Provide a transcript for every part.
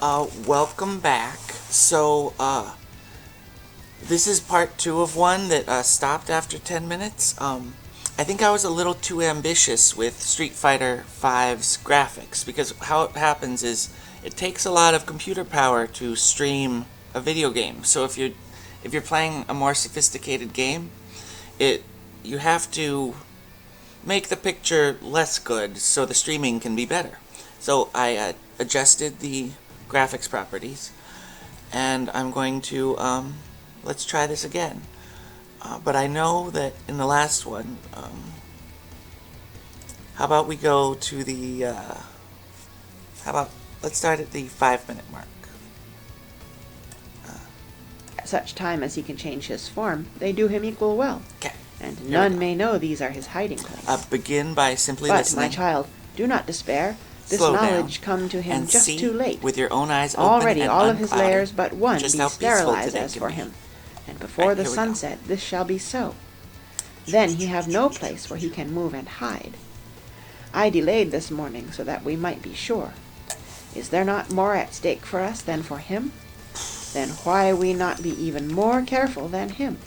Welcome back. So, this is part 2 of one that stopped after 10 minutes. I think I was a little too ambitious with Street Fighter V's graphics, because how it happens is it takes a lot of computer power to stream a video game. So if you're playing a more sophisticated game, you have to make the picture less good so the streaming can be better. So I adjusted the graphics properties, and I'm going to let's try this again. But I know that in the last one, how about we go to the let's start at the 5-minute mark. At such time as he can change his form, they do him equal well. Okay. And none may know these are his hiding place. Begin by simply But, listening. my child, do not despair. This Slow knowledge down, come to him and just see too late. with your own eyes open Already and all of his unclouded layers but one just be how peaceful sterilized today as can for be. him. And before Right, the here we go. sunset this shall be so. Then he have no place where he can move and hide. I delayed this morning so that we might be sure. Is there not more at stake for us than for him? Then why we not be even more careful than him?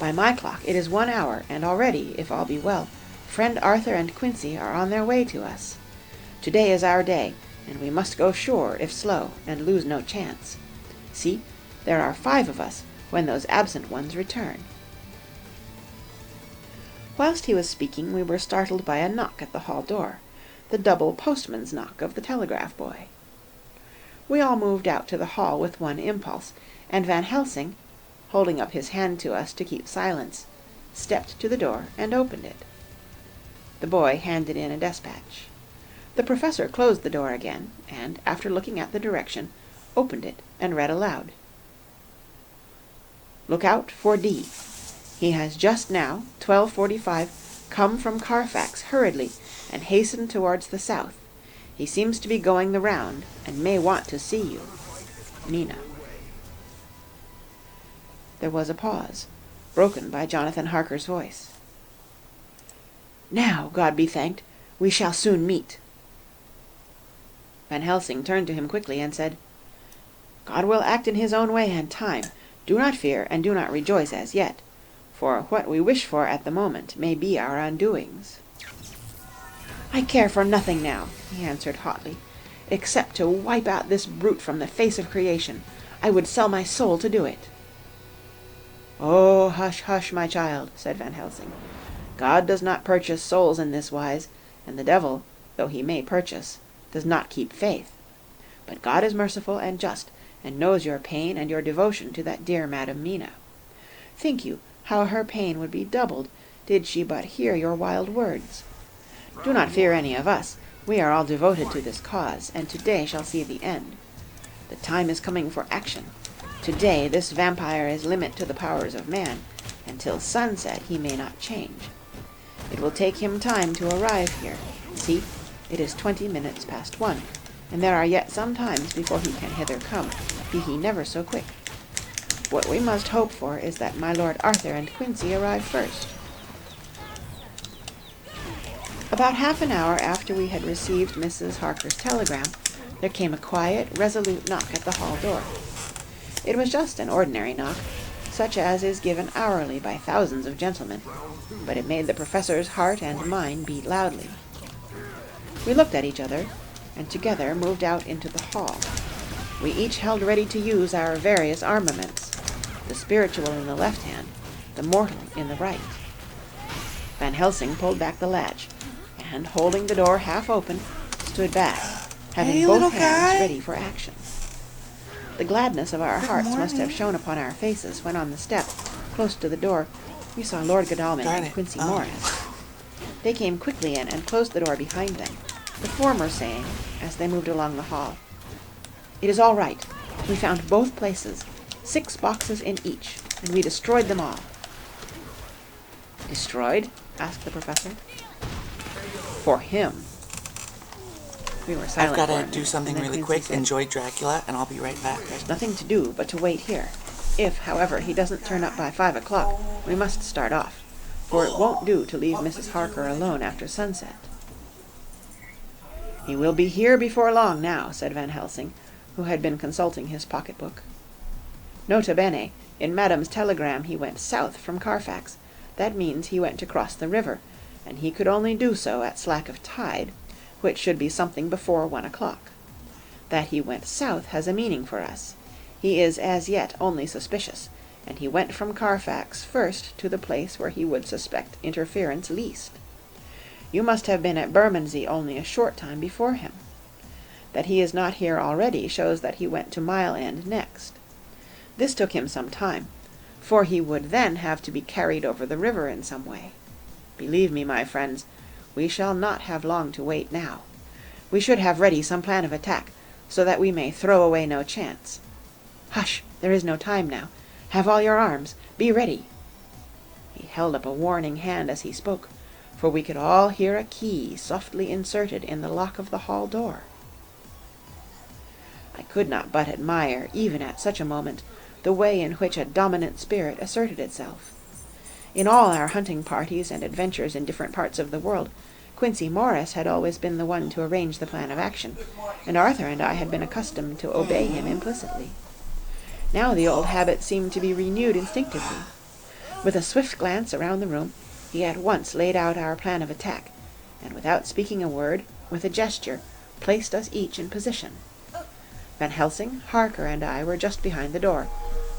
By my clock it is 1 hour, and already, if all be well, friend Arthur and Quincy are on their way to us. Today is our day, and we must go sure if slow, and lose no chance. See, there are 5 of us, when those absent ones return. Whilst he was speaking, we were startled by a knock at the hall door, the double postman's knock of the telegraph boy. We all moved out to the hall with one impulse, and Van Helsing, holding up his hand to us to keep silence, stepped to the door and opened it. The boy handed in a despatch. The professor closed the door again, and, after looking at the direction, opened it and read aloud. Look out for D. He has just now, 12:45, come from Carfax hurriedly and hastened towards the south. He seems to be going the round, and may want to see you. Mina. There was a pause, broken by Jonathan Harker's voice. Now, God be thanked, we shall soon meet. Van Helsing turned to him quickly and said, God will act in his own way and time. Do not fear, and do not rejoice as yet, for what we wish for at the moment may be our undoings. I care for nothing now, he answered hotly, except to wipe out this brute from the face of creation. I would sell my soul to do it. Oh, hush, hush, my child, said Van Helsing. God does not purchase souls in this wise, and the devil, though he may purchase, does not keep faith. But God is merciful and just, and knows your pain and your devotion to that dear Madam Mina. Think you how her pain would be doubled did she but hear your wild words? Do not fear any of us. We are all devoted to this cause, and today shall see the end. The time is coming for action. Today this vampire is limit to the powers of man, and till sunset he may not change. It will take him time to arrive here. See, it is 20 minutes past 1, and there are yet some times before he can hither come, be he never so quick. What we must hope for is that my Lord Arthur and Quincy arrive first. About half an hour after we had received Mrs. Harker's telegram, there came a quiet, resolute knock at the hall door. It was just an ordinary knock, such as is given hourly by thousands of gentlemen, but it made the professor's heart and mine beat loudly. We looked at each other, and together moved out into the hall. We each held ready to use our various armaments, the spiritual in the left hand, the mortal in the right. Van Helsing pulled back the latch, and, holding the door half open, stood back, having both hands ready for action. The gladness of our hearts must have shone upon our faces when on the step, close to the door, we saw Lord Godalming and Quincy Morris. They came quickly in and closed the door behind them, the former saying, as they moved along the hall, It is all right. We found both places, 6 boxes in each, and we destroyed them all. Destroyed? Asked the professor. For him. We were silent. I've got to do something really quick. Said, Enjoy Dracula, and I'll be right back. There's nothing to do but to wait here. If, however, he doesn't turn up by 5 o'clock, we must start off, for it won't do to leave Mrs. Harker alone after sunset. He will be here before long now, said Van Helsing. who had been consulting his pocketbook. Nota bene, in Madame's telegram he went south from Carfax. That means he went to cross the river, and he could only do so at slack of tide, which should be something before 1 o'clock. That he went south has a meaning for us. He is as yet only suspicious, and he went from Carfax first to the place where he would suspect interference least. You must have been at Bermondsey only a short time before him. That he is not here already shows that he went to Mile End next. This took him some time, for he would then have to be carried over the river in some way. Believe me, my friends, we shall not have long to wait now. We should have ready some plan of attack, so that we may throw away no chance. Hush! There is no time now. Have all your arms. Be ready. He held up a warning hand as he spoke, for we could all hear a key softly inserted in the lock of the hall door. I could not but admire, even at such a moment, the way in which a dominant spirit asserted itself. In all our hunting parties and adventures in different parts of the world, Quincey Morris had always been the one to arrange the plan of action, and Arthur and I had been accustomed to obey him implicitly. Now the old habit seemed to be renewed instinctively. With a swift glance around the room, he at once laid out our plan of attack, and without speaking a word, with a gesture, placed us each in position. Van Helsing, Harker, and I were just behind the door,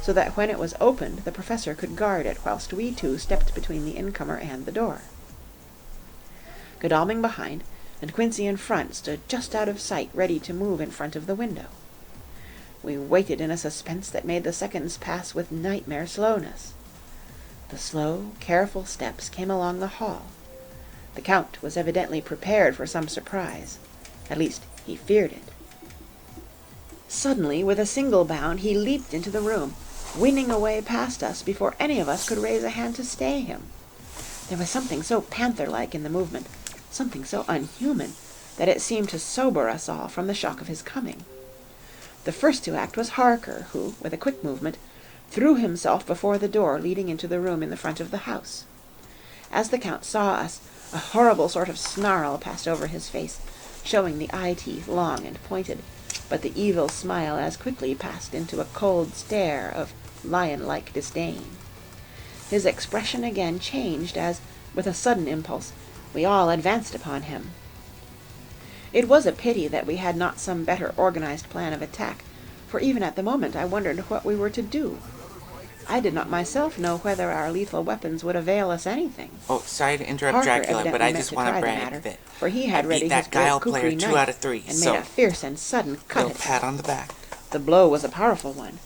so that when it was opened the professor could guard it whilst we two stepped between the incomer and the door. Godalming behind, and Quincey in front stood just out of sight, ready to move in front of the window. We waited in a suspense that made the seconds pass with nightmare slowness. The slow, careful steps came along the hall. The Count was evidently prepared for some surprise. At least, he feared it. Suddenly, with a single bound, he leaped into the room, winning away past us before any of us could raise a hand to stay him. There was something so panther-like in the movement, something so unhuman, that it seemed to sober us all from the shock of his coming. The first to act was Harker, who, with a quick movement, threw himself before the door leading into the room in the front of the house. As the Count saw us, a horrible sort of snarl passed over his face, showing the eye-teeth long and pointed, but the evil smile as quickly passed into a cold stare of lion-like disdain. His expression again changed as, with a sudden impulse, we all advanced upon him. It was a pity that we had not some better organized plan of attack, for even at the moment I wondered what we were to do. I did not myself know whether our lethal weapons would avail us anything. Oh, sorry to interrupt, Harker Dracula, but I just want to brag matter, that for he had I ready beat that his great guile player kukri 2 knife out of 3, and so made a fierce and sudden cut little at pat him. on the back. The blow was a powerful one.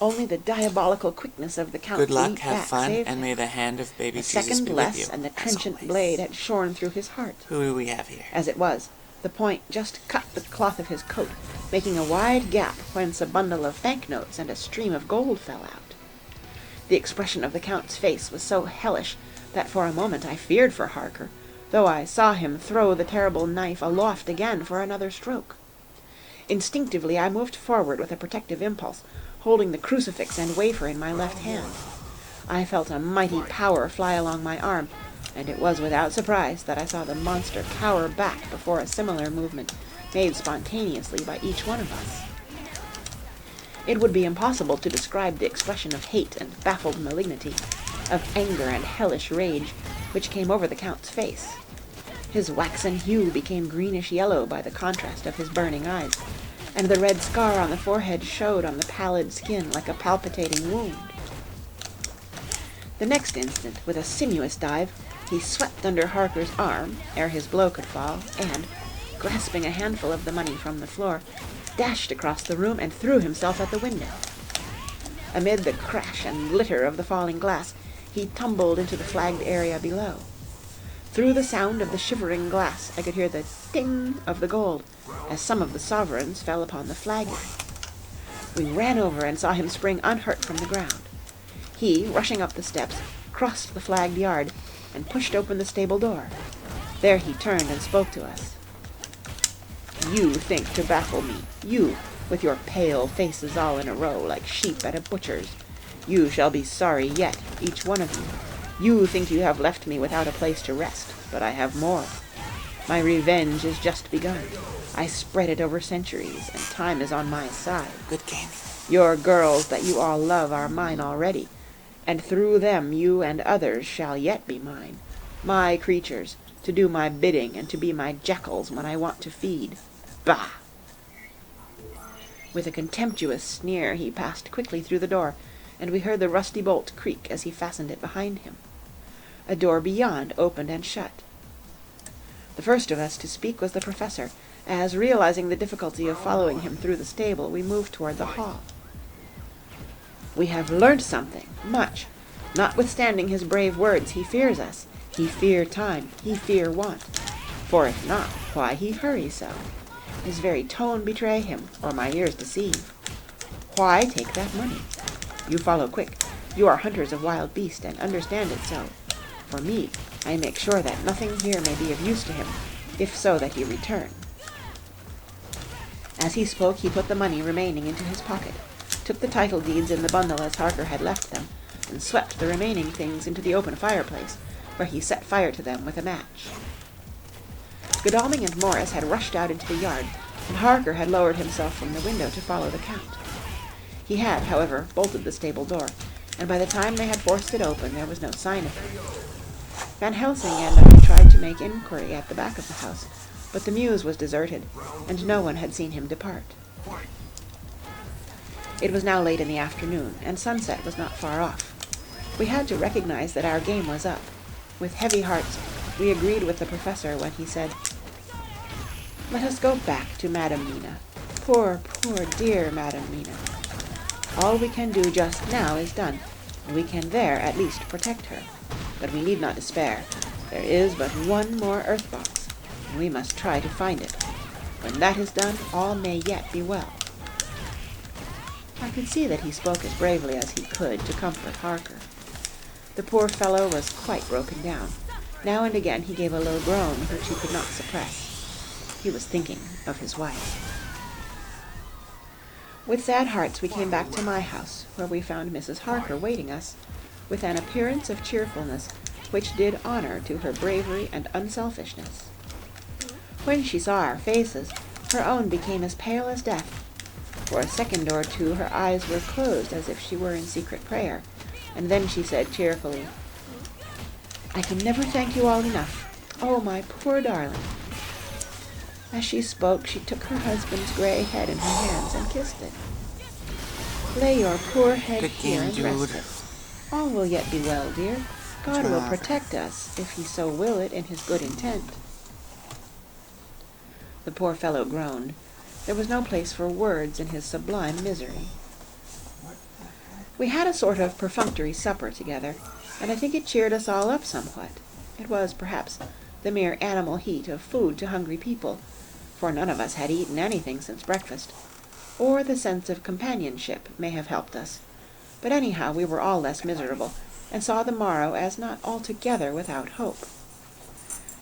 Only the diabolical quickness of the Count Good to luck, leap have back fun, saved and him. may the hand of baby A Jesus second be with less, you, and the as trenchant always. blade had shorn through his heart. Who do we have here? As it was, the point just cut the cloth of his coat, making a wide gap whence a bundle of banknotes and a stream of gold fell out. The expression of the Count's face was so hellish that for a moment I feared for Harker, though I saw him throw the terrible knife aloft again for another stroke. Instinctively I moved forward with a protective impulse, holding the crucifix and wafer in my left hand. I felt a mighty power fly along my arm, and it was without surprise that I saw the monster cower back before a similar movement made spontaneously by each one of us. It would be impossible to describe the expression of hate and baffled malignity, of anger and hellish rage, which came over the Count's face. His waxen hue became greenish-yellow by the contrast of his burning eyes, and the red scar on the forehead showed on the pallid skin like a palpitating wound. The next instant, with a sinuous dive, he swept under Harker's arm, ere his blow could fall, and, grasping a handful of the money from the floor, dashed across the room and threw himself at the window. Amid the crash and glitter of the falling glass, he tumbled into the flagged area below. Through the sound of the shivering glass I could hear the ting of the gold, as some of the sovereigns fell upon the flagging. We ran over and saw him spring unhurt from the ground. He, rushing up the steps, crossed the flagged yard, and pushed open the stable door. There he turned and spoke to us. "You think to baffle me, you, with your pale faces all in a row like sheep at a butcher's. You shall be sorry yet, each one of you. You think you have left me without a place to rest, but I have more. My revenge is just begun. I spread it over centuries, and time is on my side. Good candy. Your girls that you all love are mine already, and through them you and others shall yet be mine. My creatures, to do my bidding and to be my jackals when I want to feed. Bah!" With a contemptuous sneer he passed quickly through the door, and we heard the rusty bolt creak as he fastened it behind him. A door beyond opened and shut. The first of us to speak was the professor, as, realizing the difficulty of following him through the stable, we moved toward the hall. "We have learnt something, much. Notwithstanding his brave words, he fears us. He fear time, he fear want. For if not, why he hurry so? His very tone betray him, or my ears deceive. Why take that money? You follow quick. You are hunters of wild beast, and understand it so. For me, I make sure that nothing here may be of use to him, if so that he return." As he spoke, he put the money remaining into his pocket, took the title deeds in the bundle as Harker had left them, and swept the remaining things into the open fireplace, where he set fire to them with a match. Godalming and Morris had rushed out into the yard, and Harker had lowered himself from the window to follow the Count. He had, however, bolted the stable door, and by the time they had forced it open there was no sign of him. Van Helsing and I tried to make inquiry at the back of the house, but the mews was deserted, and no one had seen him depart. It was now late in the afternoon, and sunset was not far off. We had to recognize that our game was up. With heavy hearts, we agreed with the professor when he said, "Let us go back to Madam Mina. Poor, poor, dear Madam Mina. All we can do just now is done, and we can there at least protect her. But we need not despair. There is but one more earth box, and we must try to find it. When that is done, all may yet be well." I could see that he spoke as bravely as he could to comfort Harker. The poor fellow was quite broken down. Now and again he gave a low groan which he could not suppress. He was thinking of his wife. With sad hearts we came back to my house, where we found Mrs. Harker waiting us, with an appearance of cheerfulness which did honor to her bravery and unselfishness. When she saw our faces, her own became as pale as death. For a second or two her eyes were closed as if she were in secret prayer, and then she said cheerfully, "I can never thank you all enough. Oh, my poor darling." As she spoke, she took her husband's gray head in her hands and kissed it. "Lay your poor head Good here game, and rest dude. it. All will yet be well, dear. God will job. protect us, if he so will it in his good intent." The poor fellow groaned. There was no place for words in his sublime misery. We had a sort of perfunctory supper together, and I think it cheered us all up somewhat. It was, perhaps, the mere animal heat of food to hungry people, for none of us had eaten anything since breakfast, or the sense of companionship may have helped us, but anyhow we were all less miserable, and saw the morrow as not altogether without hope.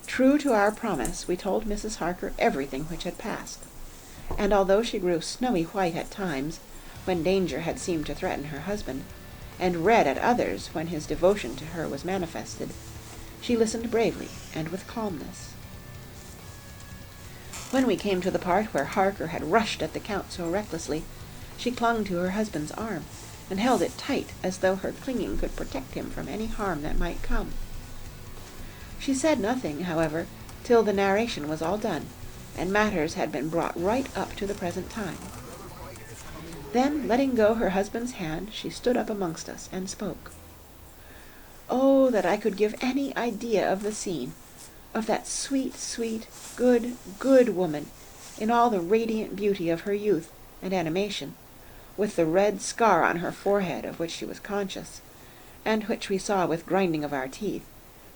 True to our promise, we told Mrs. Harker everything which had passed, and although she grew snowy white at times, when danger had seemed to threaten her husband, and red at others when his devotion to her was manifested, she listened bravely and with calmness. When we came to the part where Harker had rushed at the Count so recklessly, she clung to her husband's arm, and held it tight as though her clinging could protect him from any harm that might come. She said nothing, however, till the narration was all done, and matters had been brought right up to the present time. Then, letting go her husband's hand, she stood up amongst us and spoke. "Oh, that I could give any idea of the scene, of that sweet, sweet, good, good woman, in all the radiant beauty of her youth and animation, with the red scar on her forehead of which she was conscious, and which we saw with grinding of our teeth,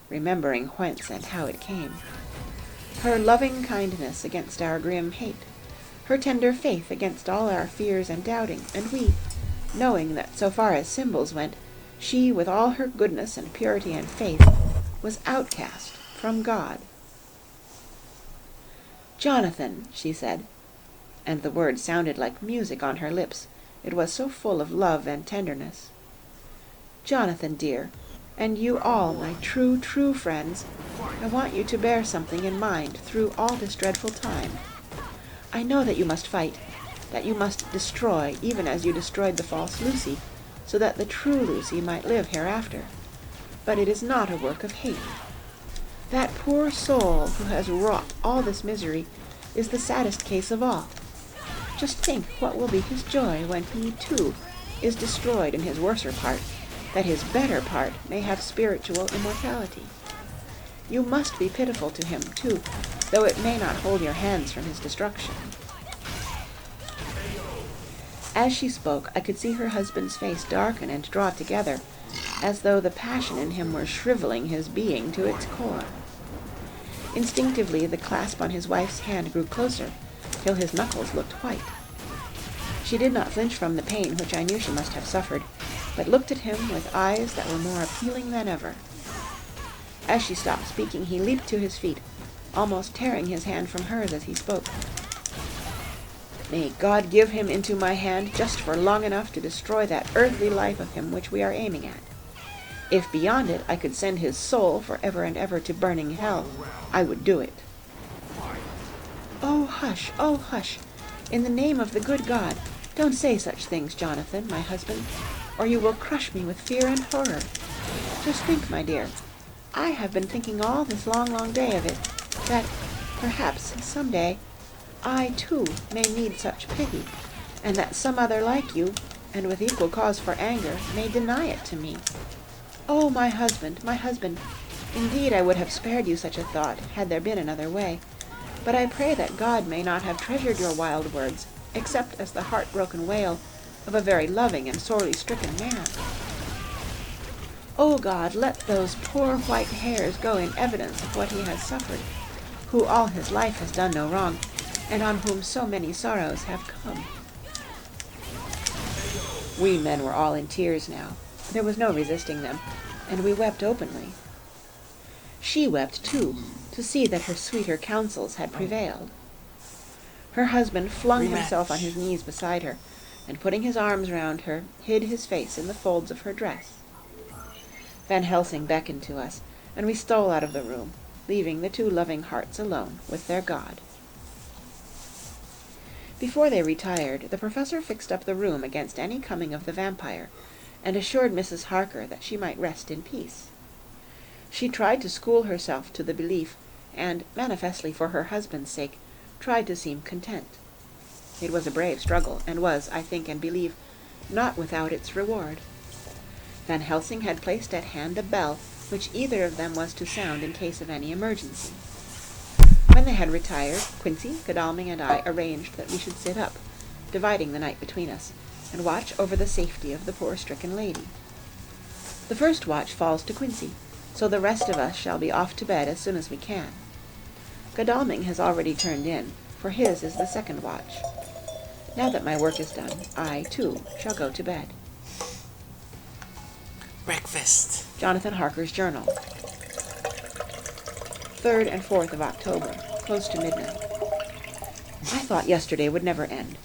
remembering whence and how it came. Her loving kindness against our grim hate, her tender faith against all our fears and doubting, and we, knowing that so far as symbols went, she, with all her goodness and purity and faith, was outcast from God." "Jonathan," she said, and the word sounded like music on her lips, it was so full of love and tenderness. "Jonathan, dear, and you all, my true, true friends, I want you to bear something in mind through all this dreadful time. I know that you must fight, that you must destroy, even as you destroyed the false Lucy, so that the true Lucy might live hereafter. But it is not a work of hate. That poor soul who has wrought all this misery is the saddest case of all. Just think what will be his joy when he, too, is destroyed in his worser part, that his better part may have spiritual immortality. You must be pitiful to him, too, though it may not hold your hands from his destruction. As she spoke, I could see her husband's face darken and draw together, as though the passion in him were shriveling his being to its core. Instinctively, the clasp on his wife's hand grew closer, till his knuckles looked white. She did not flinch from the pain which I knew she must have suffered, but looked at him with eyes that were more appealing than ever. As she stopped speaking, he leaped to his feet, almost tearing his hand from hers as he spoke. May God give him into my hand just for long enough to destroy that earthly life of him which we are aiming at. If beyond it I could send his soul for ever and ever to burning hell, I would do it. Oh, hush, in the name of the good God, don't say such things, Jonathan, my husband, or you will crush me with fear and horror. Just think, my dear, I have been thinking all this long day of it, that perhaps some day I, too, may need such pity, and that some other like you, and with equal cause for anger, may deny it to me. Oh, my husband, indeed I would have spared you such a thought, had there been another way, but I pray that God may not have treasured your wild words, except as the heart-broken wail of a very loving and sorely stricken man. O God, let those poor white hairs go in evidence of what he has suffered, who all his life has done no wrong, and on whom so many sorrows have come. We men were all in tears now. There was no resisting them, and we wept openly. She wept, too, to see that her sweeter counsels had prevailed. Her husband flung himself on his knees beside her, and putting his arms round her, hid his face in the folds of her dress. Van Helsing beckoned to us, and we stole out of the room, leaving the two loving hearts alone with their God. Before they retired, the professor fixed up the room against any coming of the vampire, and assured Mrs. Harker that she might rest in peace. She tried to school herself to the belief, and, manifestly for her husband's sake, tried to seem content. It was a brave struggle, and was, I think and believe, not without its reward. Van Helsing had placed at hand a bell which either of them was to sound in case of any emergency. When they had retired, Quincy, Godalming, and I arranged that we should sit up, dividing the night between us, and watch over the safety of the poor stricken lady. The first watch falls to Quincy, so the rest of us shall be off to bed as soon as we can. Godalming has already turned in, for his is the second watch. Now that my work is done, I, too, shall go to bed. Breakfast. Jonathan Harker's Journal. 3rd and 4th of October, close to midnight. I thought yesterday would never end.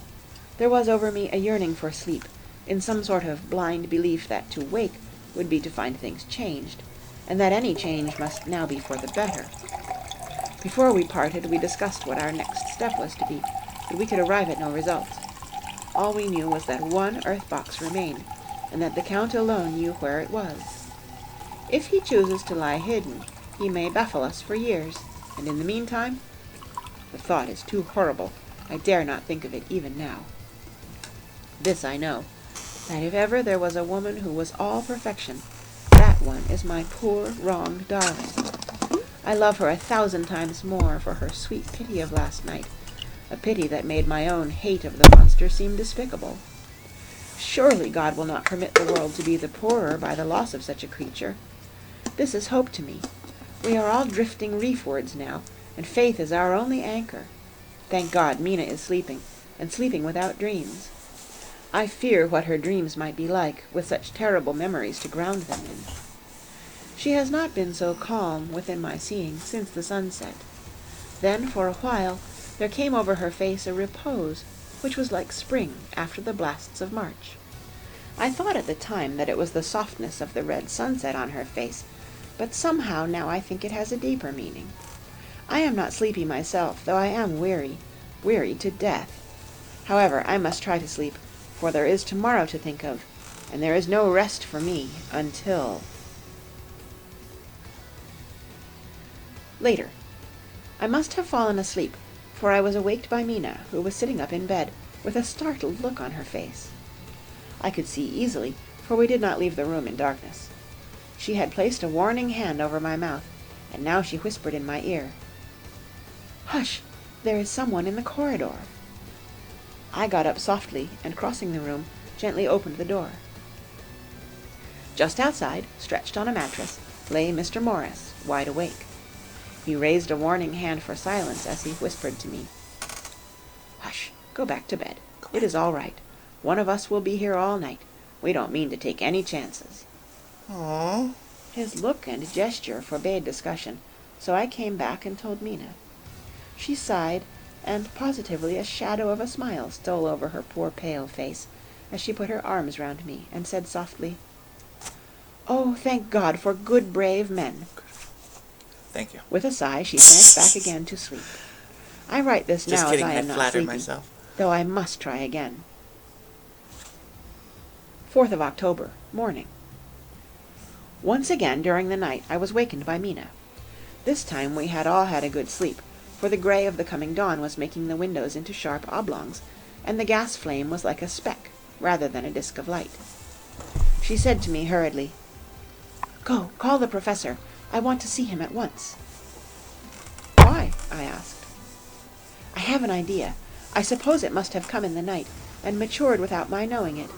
There was over me a yearning for sleep, in some sort of blind belief that to wake would be to find things changed, and that any change must now be for the better. Before we parted, we discussed what our next step was to be, but we could arrive at no result. All we knew was that one earth box remained, and that the Count alone knew where it was. If he chooses to lie hidden, he may baffle us for years, and in the meantime, the thought is too horrible. I dare not think of it even now. This I know, that if ever there was a woman who was all perfection, that one is my poor, wronged darling. I love her 1,000 times more for her sweet pity of last night, a pity that made my own hate of the monster seem despicable. Surely God will not permit the world to be the poorer by the loss of such a creature. This is hope to me. We are all drifting reefwards now, and faith is our only anchor. Thank God, Mina is sleeping, and sleeping without dreams. I fear what her dreams might be like, with such terrible memories to ground them in. She has not been so calm within my seeing since the sunset. Then, for a while, there came over her face a repose, which was like spring after the blasts of March. I thought at the time that it was the softness of the red sunset on her face, but somehow now I think it has a deeper meaning. I am not sleepy myself, though I am weary to death. However, I must try to sleep, for there is tomorrow to think of, and there is no rest for me until... Later. I must have fallen asleep, for I was awaked by Mina, who was sitting up in bed, with a startled look on her face. I could see easily, for we did not leave the room in darkness. She had placed a warning hand over my mouth, and now she whispered in my ear, "Hush! There is someone in the corridor." I got up softly, and crossing the room, gently opened the door. Just outside, stretched on a mattress, lay Mr. Morris, wide awake. He raised a warning hand for silence as he whispered to me, "Hush! Go back to bed. It is all right. One of us will be here all night. We don't mean to take any chances." Aww. His look and gesture forbade discussion, so I came back and told Mina. She sighed, and positively a shadow of a smile stole over her poor pale face as she put her arms round me and said softly, "Oh, thank God for good, brave men." Thank you. With a sigh, she sank back again to sleep. I write this Just now kidding, as I am I not flattered sleepy, myself. though I must try again. 4th of October, morning. Once again during the night I was wakened by Mina. This time we had all had a good sleep, for the gray of the coming dawn was making the windows into sharp oblongs, and the gas flame was like a speck rather than a disk of light. She said to me hurriedly, "Go, call the professor. I want to see him at once." "Why?" I asked. "I have an idea. I suppose it must have come in the night, and matured without my knowing it.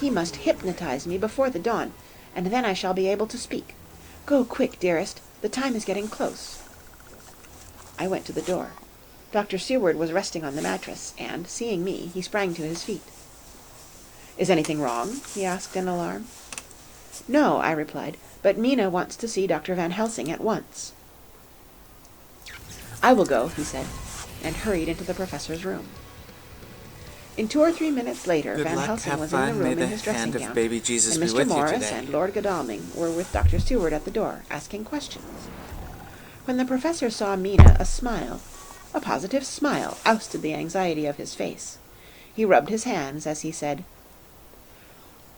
He must hypnotize me before the dawn, and then I shall be able to speak. Go quick, dearest. The time is getting close." I went to the door. Dr. Seward was resting on the mattress, and, seeing me, he sprang to his feet. "Is anything wrong?" he asked in alarm. "No," I replied, "but Mina wants to see Dr. Van Helsing at once." "I will go," he said, and hurried into the professor's room. In 2 or 3 minutes later, Good Van luck, Helsing have was fun. in the May room the in his dressing hand of gown, baby Jesus and be Mr. with you Morris today. and Lord Godalming were with Dr. Seward at the door, asking questions. When the professor saw Mina, a smile, a positive smile, ousted the anxiety of his face. He rubbed his hands as he said,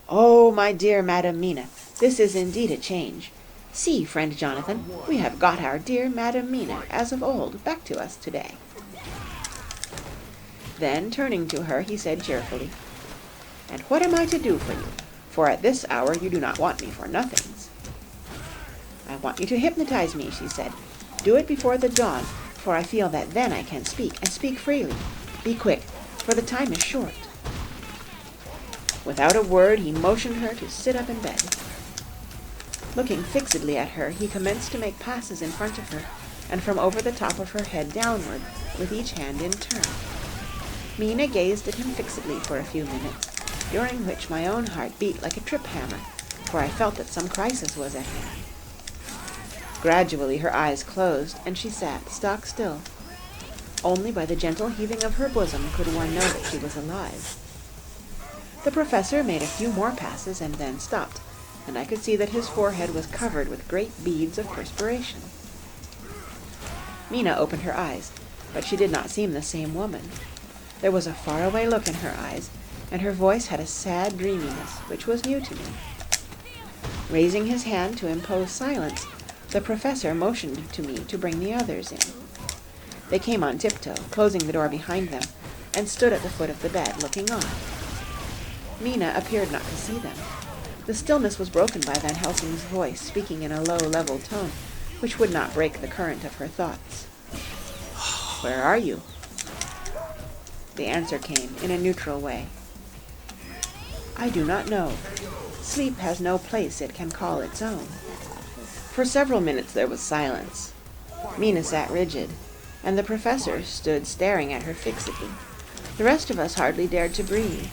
"Oh, my dear Madam Mina, this is indeed a change. See, friend Jonathan, we have got our dear Madam Mina, as of old, back to us today." Then, turning to her, he said cheerfully, "And what am I to do for you? For at this hour you do not want me for nothings." "I want you to hypnotize me," she said. "Do it before the dawn, for I feel that then I can speak, and speak freely. Be quick, for the time is short." Without a word, he motioned her to sit up in bed. Looking fixedly at her, he commenced to make passes in front of her, and from over the top of her head downward, with each hand in turn. Mina gazed at him fixedly for a few minutes, during which my own heart beat like a trip-hammer, for I felt that some crisis was at hand. Gradually her eyes closed, and she sat stock still. Only by the gentle heaving of her bosom could one know that she was alive. The professor made a few more passes and then stopped, and I could see that his forehead was covered with great beads of perspiration. Mina opened her eyes, but she did not seem the same woman. There was a faraway look in her eyes, and her voice had a sad dreaminess which was new to me. Raising his hand to impose silence, the professor motioned to me to bring the others in. They came on tiptoe, closing the door behind them, and stood at the foot of the bed, looking on. Mina appeared not to see them. The stillness was broken by Van Helsing's voice, speaking in a low, level tone, which would not break the current of her thoughts. "Where are you?" The answer came in a neutral way. "I do not know. Sleep has no place it can call its own." For several minutes there was silence. Mina sat rigid, and the professor stood staring at her fixedly. The rest of us hardly dared to breathe.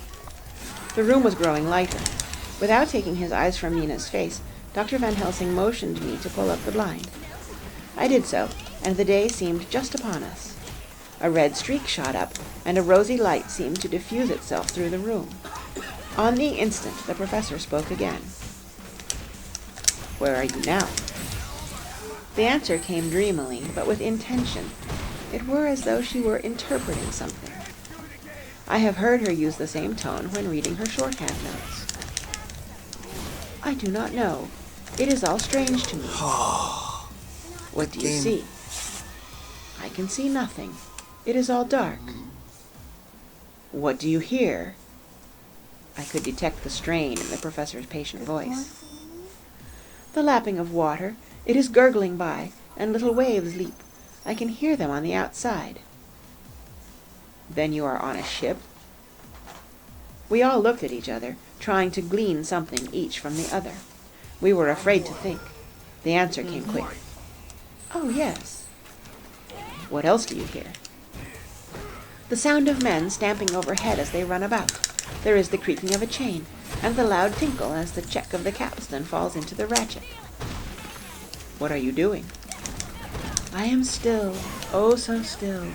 The room was growing lighter. Without taking his eyes from Mina's face, Dr. Van Helsing motioned me to pull up the blind. I did so, and the day seemed just upon us. A red streak shot up, and a rosy light seemed to diffuse itself through the room. On the instant, the professor spoke again. "Where are you now?" The answer came dreamily, but with intention. It were as though she were interpreting something. I have heard her use the same tone when reading her shorthand notes. I do not know. It is all strange to me. What do you see? I can see nothing. It is all dark. What do you hear? I could detect the strain in the professor's patient voice. The lapping of water. It is gurgling by, and little waves leap. I can hear them on the outside. Then you are on a ship? We all looked at each other, trying to glean something each from the other. We were afraid to think. The answer came quick. Oh, yes. What else do you hear? The sound of men stamping overhead as they run about. There is the creaking of a chain, and the loud tinkle as the check of the capstan falls into the ratchet. What are you doing? I am still, oh so still.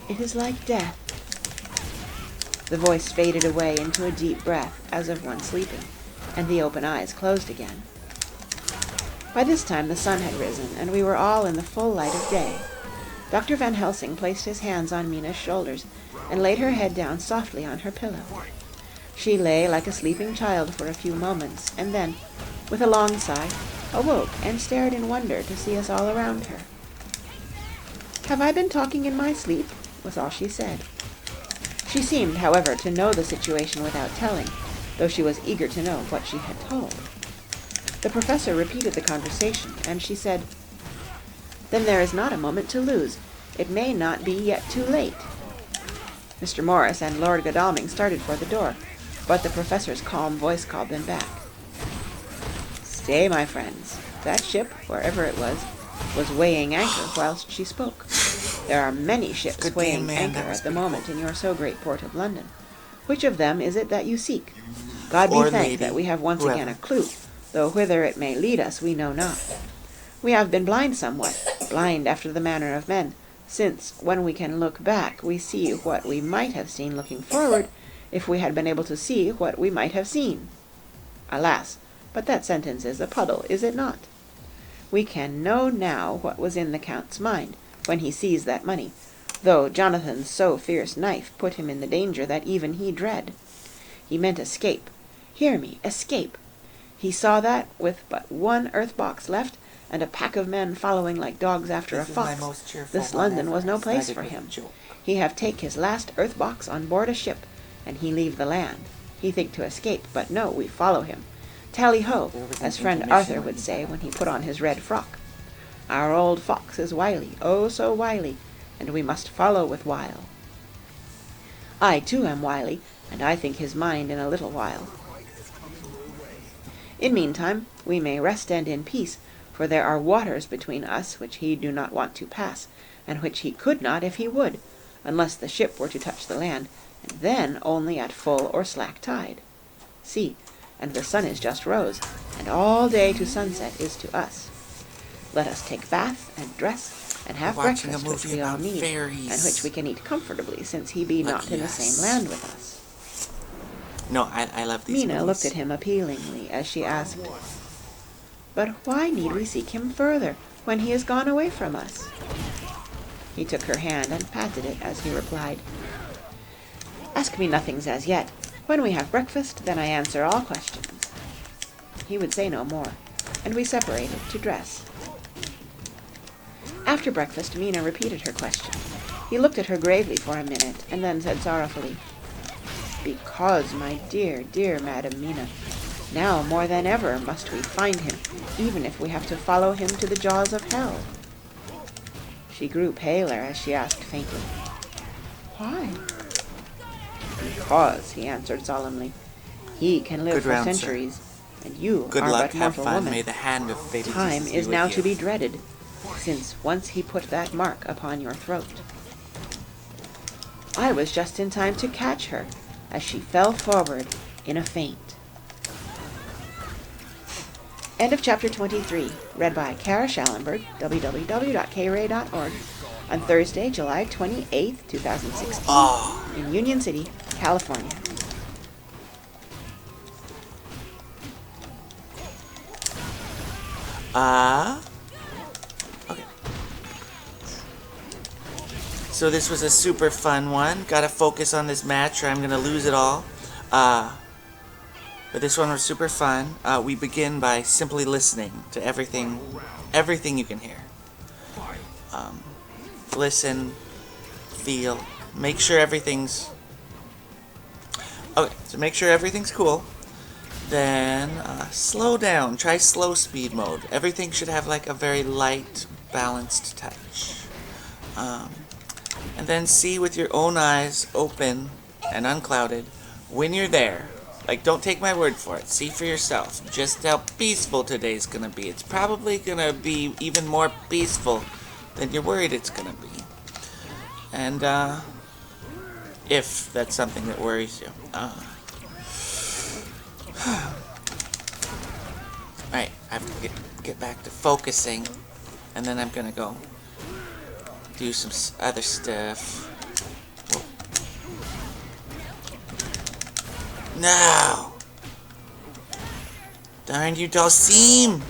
It is like death. The voice faded away into a deep breath, as of one sleeping, and the open eyes closed again. By this time the sun had risen, and we were all in the full light of day. Dr. Van Helsing placed his hands on Mina's shoulders, and laid her head down softly on her pillow. She lay like a sleeping child for a few moments, and then, with a long sigh, awoke and stared in wonder to see us all around her. "Have I been talking in my sleep?" was all she said. She seemed, however, to know the situation without telling, though she was eager to know what she had told. The professor repeated the conversation, and she said, "Then there is not a moment to lose. It may not be yet too late." Mr. Morris and Lord Godalming started for the door, but the professor's calm voice called them back. "Stay, my friends. That ship, wherever it was weighing anchor whilst she spoke. There are many ships weighing anchor at the moment in your so great port of London. Which of them is it that you seek? God be thanked that we have once again a clue, though whither it may lead us we know not. We have been blind somewhat, blind after the manner of men, since, when we can look back, we see what we might have seen looking forward, if we had been able to see what we might have seen. Alas, but that sentence is a puddle, is it not? We can know now what was in the Count's mind, when he seized that money, though Jonathan's so fierce knife put him in the danger that even he dread. He meant escape. Hear me, escape. He saw that, with but one earth-box left, and a pack of men following like dogs after a fox, this London was no place for him. He have take his last earth-box on board a ship, and he leave the land. He think to escape, but no, we follow him. Tally-ho, as friend Arthur would say when he put on his red frock. Our old fox is wily, oh so wily, and we must follow with wile. I too am wily, and I think his mind in a little while. In meantime, we may rest and in peace, for there are waters between us which he do not want to pass, and which he could not if he would, unless the ship were to touch the land, and then only at full or slack tide. See, and the sun is just rose, and all day to sunset is to us. Let us take bath and dress, and have breakfast which we all need, and which we can eat comfortably, since he be not in the same land with us. No, I love these Mina movies. looked at him appealingly as she asked, "But why need we seek him further, when he is gone away from us?" He took her hand and patted it as he replied, "Ask me nothings as yet. When we have breakfast, then I answer all questions." He would say no more, and we separated to dress. After breakfast, Mina repeated her question. He looked at her gravely for a minute, and then said sorrowfully, "Because, my dear, dear Madam Mina, now more than ever must we find him, even if we have to follow him to the jaws of hell." She grew paler as she asked faintly, "Why?" "Because," he answered solemnly, "he can live for centuries, and you are but mortal woman. May the hand of fate Time is now to be dreaded, since once he put that mark upon your throat." I was just in time to catch her, as she fell forward in a faint. End of chapter 23, read by Kara Schallenberg, www.kray.org, on Thursday, July 28th, 2016, in Union City, California. So this was a super fun one. Gotta focus on this match or I'm gonna lose it all. But this one was super fun. We begin by simply listening to everything you can hear. Listen, feel, make sure everything's... Okay, so make sure everything's cool. Then slow down. Try slow speed mode. Everything should have like a very light, balanced touch. And then see with your own eyes open and unclouded when you're there. Like, don't take my word for it. See for yourself just how peaceful today's gonna be. It's probably gonna be even more peaceful than you're worried it's gonna be. And, if that's something that worries you. Alright, I have to get back to focusing. And then I'm gonna go do some other stuff. Whoa. No! Darn you, Dalsim!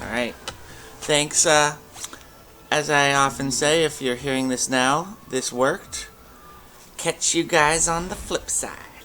Alright. Thanks, as I often say, if you're hearing this now, this worked. Catch you guys on the flip side.